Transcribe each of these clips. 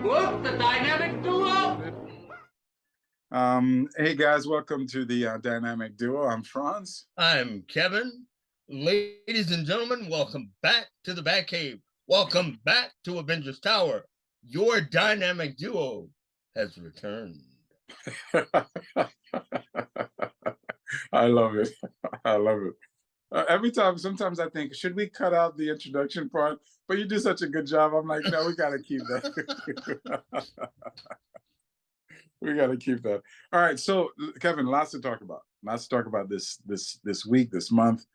Whoop, the dynamic duo. Hey guys, welcome to the Dynamic Duo. I'm Franz. I'm Kevin. Ladies and gentlemen, welcome back to the Batcave. Welcome back to Avengers Tower. Your dynamic duo has returned. I love it. I love it. Sometimes I think, should we cut out the introduction part? But you do such a good job. I'm like, no, we got to keep that. We got to keep that. All right. So, Kevin, lots to talk about. Lots to talk about this week, this month,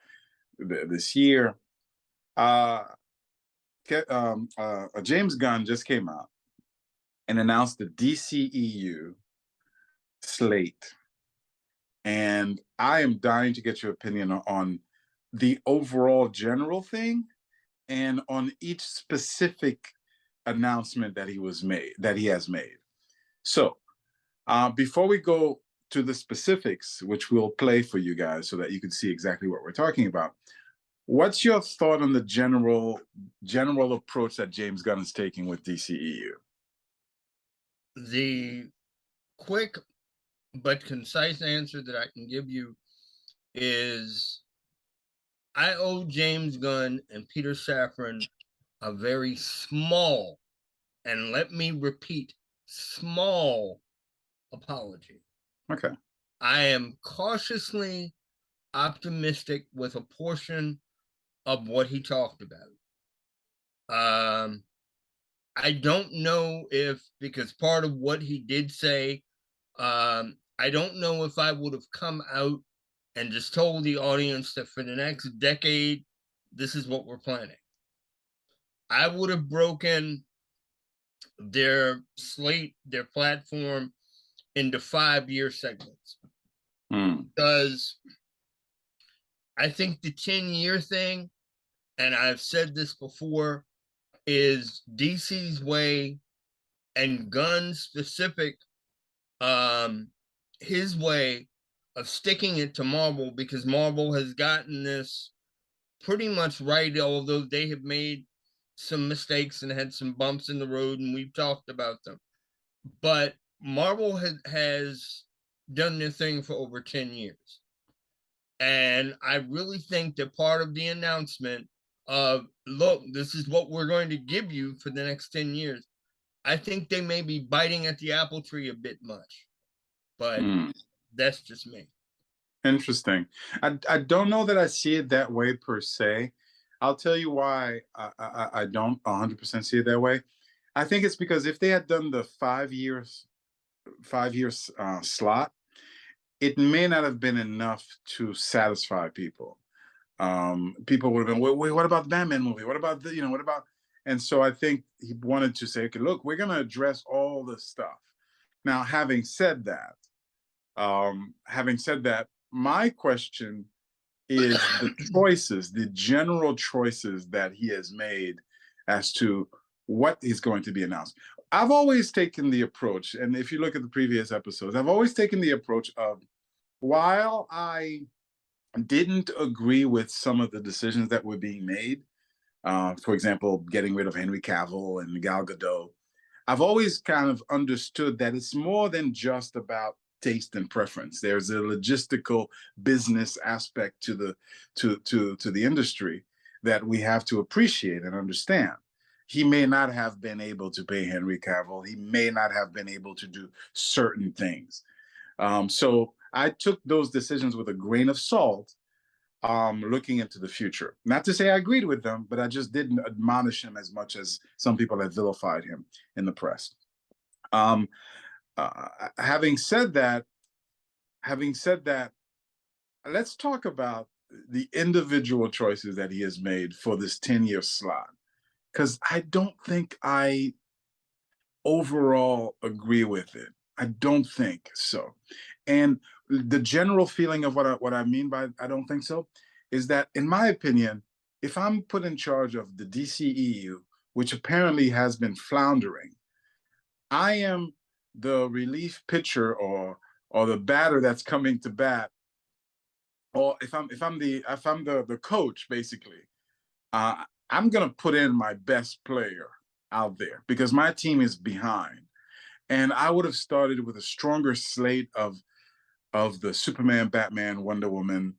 this year. James Gunn just came out and announced the DCEU slate. And I am dying to get your opinion on the overall general thing and on each specific announcement that he has made. So before we go to the specifics, which we'll play for you guys so that you can see exactly what we're talking about, what's your thought on the general approach that James Gunn is taking with DCEU? The quick but concise answer that I can give you is I owe James Gunn and Peter Safran a very small, and let me repeat, small apology. Okay. I am cautiously optimistic with a portion of what he talked about. I don't know if, because part of what he did say, I don't know if I would have come out and just told the audience that for the next decade, this is what we're planning. I would have broken their slate, their platform, into 5-year segments. Because I think the 10-year thing, and I've said this before, is DC's way and Gunn's specific, his way of sticking it to Marvel, because Marvel has gotten this pretty much right, although they have made some mistakes and had some bumps in the road, and we've talked about them. But Marvel has done their thing for over 10 years. And I really think that part of the announcement of, look, this is what we're going to give you for the next 10 years, I think they may be biting at the apple tree a bit much. But that's just me. Interesting. I don't know that I see it that way per se. I'll tell you why I don't 100% see it that way. I think it's because if they had done the 5 years slot, it may not have been enough to satisfy people. People would have been, wait, what about the Batman movie? What about what about? And so I think he wanted to say, okay, look, we're going to address all this stuff. Now, having said that, my question is the general choices that he has made as to what is going to be announced. I've always taken the approach, and if you look at the previous episodes, I've always taken the approach of, while I didn't agree with some of the decisions that were being made, for example, getting rid of Henry Cavill and Gal Gadot, I've always kind of understood that it's more than just about taste and preference. There's a logistical business aspect to the industry that we have to appreciate and understand. He may not have been able to pay Henry Cavill. He may not have been able to do certain things. So I took those decisions with a grain of salt, looking into the future. Not to say I agreed with them, but I just didn't admonish him as much as some people have vilified him in the press. Having said that, let's talk about the individual choices that he has made for this 10-year slot, because I don't think I overall agree with it. I don't think so. And the general feeling of what I mean by I don't think so is that, in my opinion, if I'm put in charge of the DCEU, which apparently has been floundering, I am the relief pitcher or the batter that's coming to bat, or if I'm the coach, basically, I'm gonna put in my best player. out there because my team is behind. And I would have started with a stronger slate of the Superman, Batman, Wonder Woman,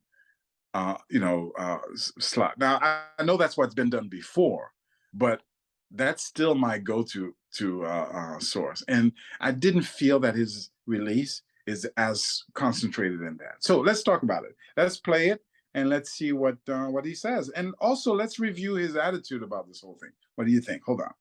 slot. Now I know that's what's been done before, but that's still my go-to source. And I didn't feel that his release is as concentrated in that. So let's talk about it. Let's play it and let's see what he says. And also let's review his attitude about this whole thing. What do you think? Hold on.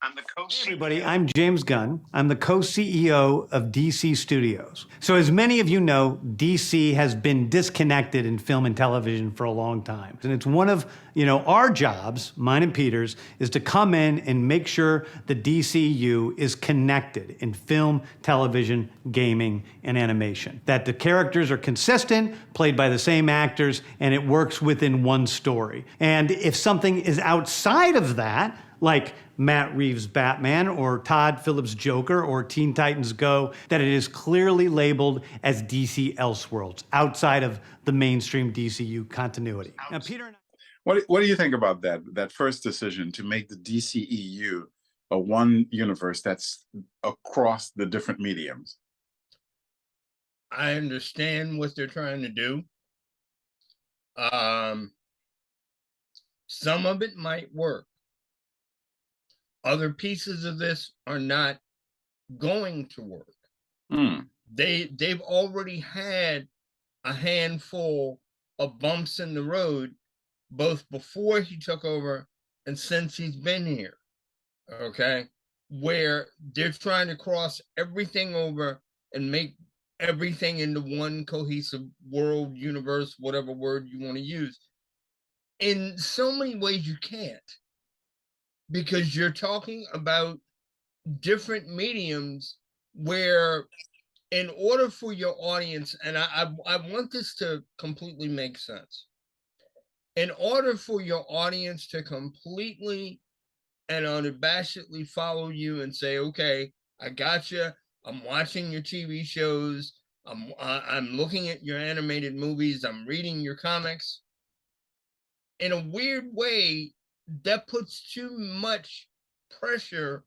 I'm the co-CEO. Hey everybody, I'm James Gunn. I'm the co-CEO of DC Studios. So as many of you know, DC has been disconnected in film and television for a long time. And it's one of, our jobs, mine and Peter's, is to come in and make sure the DCEU is connected in film, television, gaming, and animation. That the characters are consistent, played by the same actors, and it works within one story. And if something is outside of that, like Matt Reeves' Batman or Todd Phillips' Joker or Teen Titans Go, that it is clearly labeled as DC Elseworlds, outside of the mainstream DCU continuity. Now, Peter and I... What do you think about that first decision to make the DCEU a one universe that's across the different mediums? I understand what they're trying to do. Some of it might work. Other pieces of this are not going to work. They've already had a handful of bumps in the road, both before he took over and since he's been here. Okay, where they're trying to cross everything over and make everything into one cohesive world, universe, whatever word you want to use. In so many ways, you can't. Because you're talking about different mediums where in order for your audience, and I want this to completely make sense. In order for your audience to completely and unabashedly follow you and say, okay, I got you. I'm watching your TV shows. I'm looking at your animated movies. I'm reading your comics. In a weird way, that puts too much pressure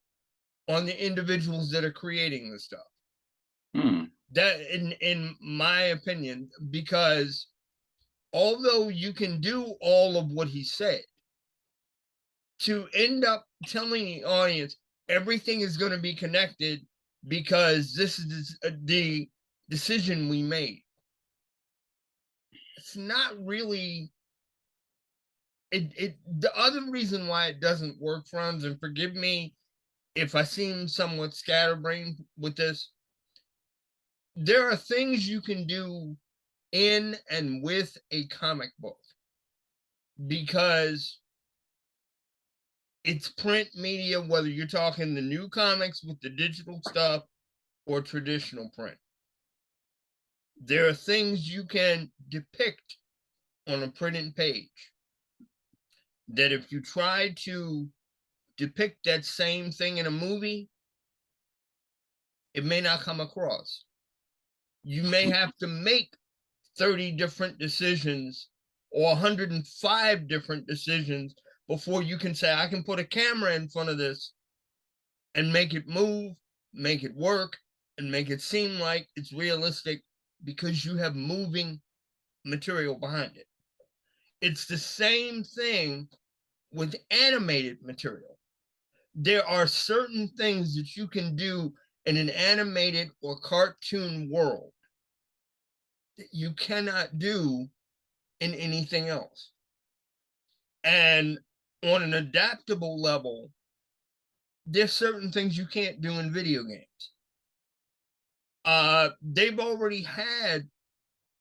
on the individuals that are creating this stuff. That, in my opinion, because although you can do all of what he said, to end up telling the audience everything is going to be connected because this is the decision we made, it's not really... The other reason why it doesn't work, Franz, and forgive me if I seem somewhat scatterbrained with this, there are things you can do in and with a comic book because it's print media, whether you're talking the new comics with the digital stuff or traditional print. There are things you can depict on a printed page that if you try to depict that same thing in a movie, it may not come across. You may have to make 30 different decisions or 105 different decisions before you can say, I can put a camera in front of this and make it move, make it work, and make it seem like it's realistic because you have moving material behind it. It's the same thing with animated material. There are certain things that you can do in an animated or cartoon world that you cannot do in anything else. And on an adaptable level, there's certain things you can't do in video games. They've already had,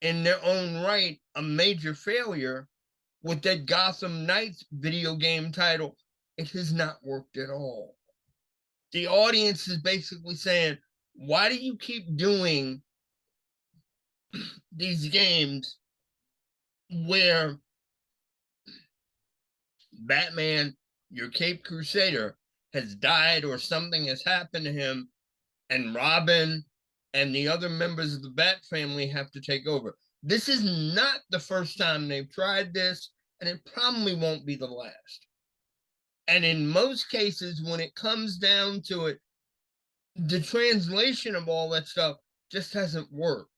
in their own right, a major failure with that Gotham Knights video game title. It has not worked at all. The audience is basically saying, why do you keep doing these games where Batman, your Caped Crusader, has died or something has happened to him, and Robin and the other members of the Bat family have to take over? This is not the first time they've tried this, and it probably won't be the last. And in most cases, when it comes down to it, the translation of all that stuff just hasn't worked.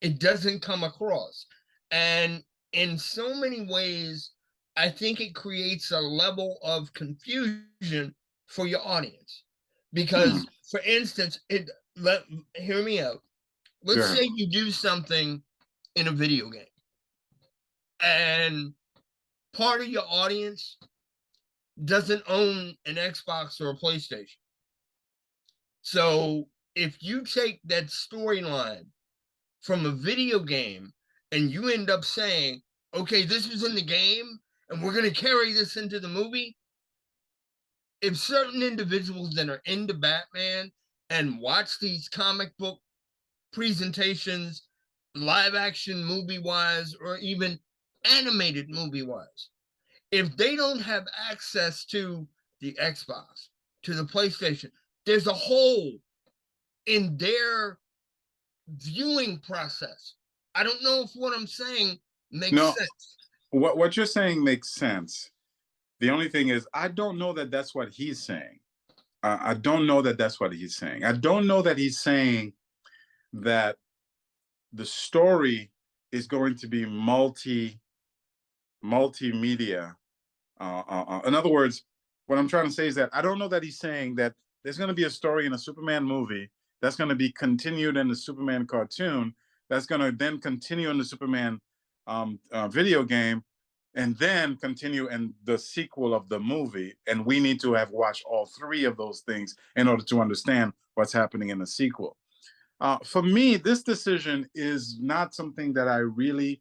It doesn't come across. And in so many ways, I think it creates a level of confusion for your audience. Because, for instance, hear me out. Let's say you do something in a video game, and part of your audience doesn't own an Xbox or a PlayStation. So if you take that storyline from a video game and you end up saying, okay, this was in the game and we're going to carry this into the movie, if certain individuals that are into Batman and watch these comic book presentations, live action movie wise, or even animated movie wise, if they don't have access to the Xbox, to the PlayStation, there's a hole in their viewing process. I don't know if what I'm saying makes sense. What you're saying makes sense. The only thing is, I don't know that that's what he's saying. I don't know that that's what he's saying. I don't know that he's saying that the story is going to be multimedia. In other words, what I'm trying to say is that I don't know that he's saying that there's going to be a story in a Superman movie that's going to be continued in the Superman cartoon, that's going to then continue in the Superman video game, and then continue in the sequel of the movie. And we need to have watched all three of those things in order to understand what's happening in the sequel. For me, this decision is not something that I really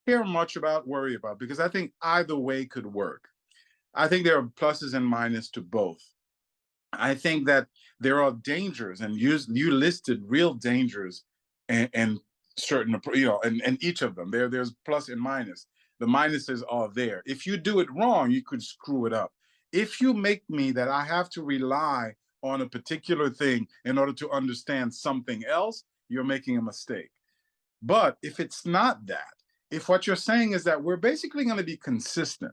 care much about, worry about, because I think either way could work. I think there are pluses and minuses to both. I think that there are dangers, and you listed real dangers and certain, and each of them, there's plus and minus. The minuses are there. If you do it wrong, you could screw it up. If you make me that I have to rely on a particular thing in order to understand something else, you're making a mistake. But if it's not that, if what you're saying is that we're basically going to be consistent,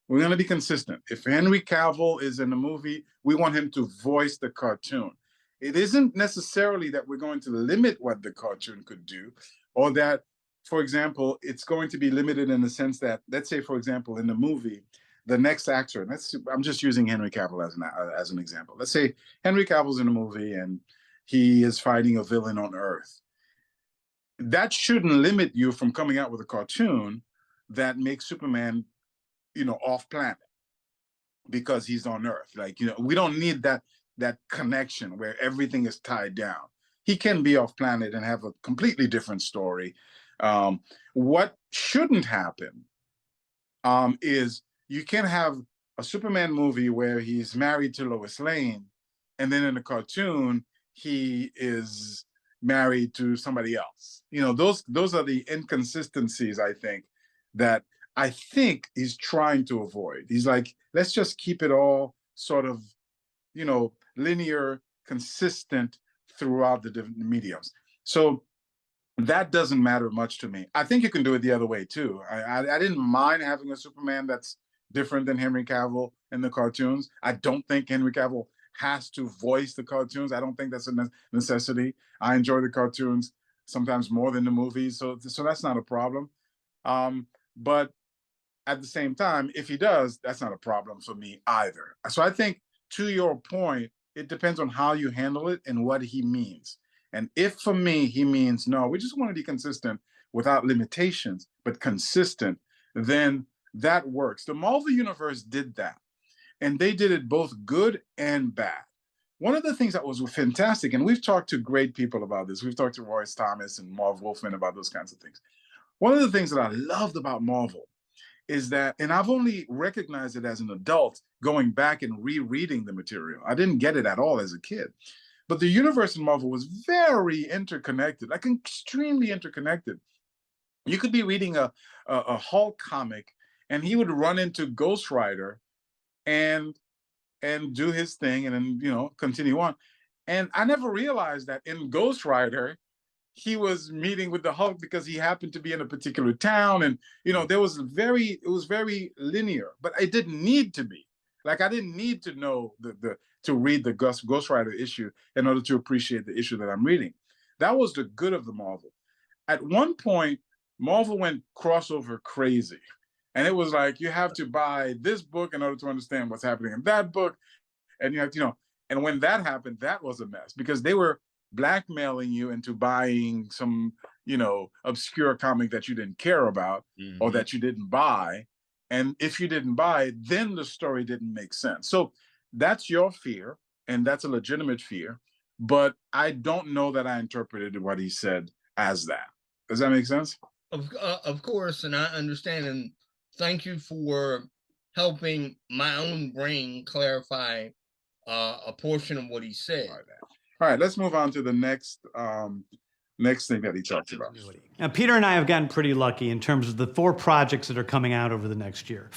we're going to be consistent. If Henry Cavill is in the movie, we want him to voice the cartoon. It isn't necessarily that we're going to limit what the cartoon could do, or that, for example, it's going to be limited in the sense that, let's say, for example, in the movie, the next actor, I'm just using Henry Cavill as an example. Let's say Henry Cavill's in a movie and he is fighting a villain on Earth. That shouldn't limit you from coming out with a cartoon that makes Superman, off planet because he's on Earth. Like, we don't need that connection where everything is tied down. He can be off planet and have a completely different story. What shouldn't happen is you can have a Superman movie where he's married to Lois Lane, and then in the cartoon, he is married to somebody else. Those are the inconsistencies, I think, that I think he's trying to avoid. He's like, let's just keep it all sort of, linear, consistent throughout the different mediums. So that doesn't matter much to me. I think you can do it the other way too. I didn't mind having a Superman that's different than Henry Cavill in the cartoons. I don't think Henry Cavill has to voice the cartoons. I don't think that's a necessity. I enjoy the cartoons sometimes more than the movies, so that's not a problem. But at the same time, if he does, that's not a problem for me either. So I think, to your point, it depends on how you handle it and what he means. And if for me, he means, no, we just want to be consistent without limitations, but consistent, then that works. The Marvel Universe did that. And they did it both good and bad. One of the things that was fantastic, and we've talked to great people about this. We've talked to Royce Thomas and Marv Wolfman about those kinds of things. One of the things that I loved about Marvel is that, and I've only recognized it as an adult going back and rereading the material. I didn't get it at all as a kid. But the universe in Marvel was very interconnected, like extremely interconnected. You could be reading a Hulk comic, and he would run into Ghost Rider and do his thing, and then continue on. And I never realized that in Ghost Rider, he was meeting with the Hulk because he happened to be in a particular town, and it was very linear, but it didn't need to be. Like I didn't need to know to read the Ghost Rider issue in order to appreciate the issue that I'm reading. That was the good of the Marvel. At one point, Marvel went crossover crazy. And it was like, you have to buy this book in order to understand what's happening in that book. And you have to, and when that happened, that was a mess because they were blackmailing you into buying some, obscure comic that you didn't care about or that you didn't buy. And if you didn't buy, then the story didn't make sense. So that's your fear, and that's a legitimate fear. But I don't know that I interpreted what he said as that. Does that make sense? Of course, and I understand. And thank you for helping my own brain clarify a portion of what he said. All right, let's move on to the next thing that he talked about. Now, Peter and I have gotten pretty lucky in terms of the 4 projects that are coming out over the next year.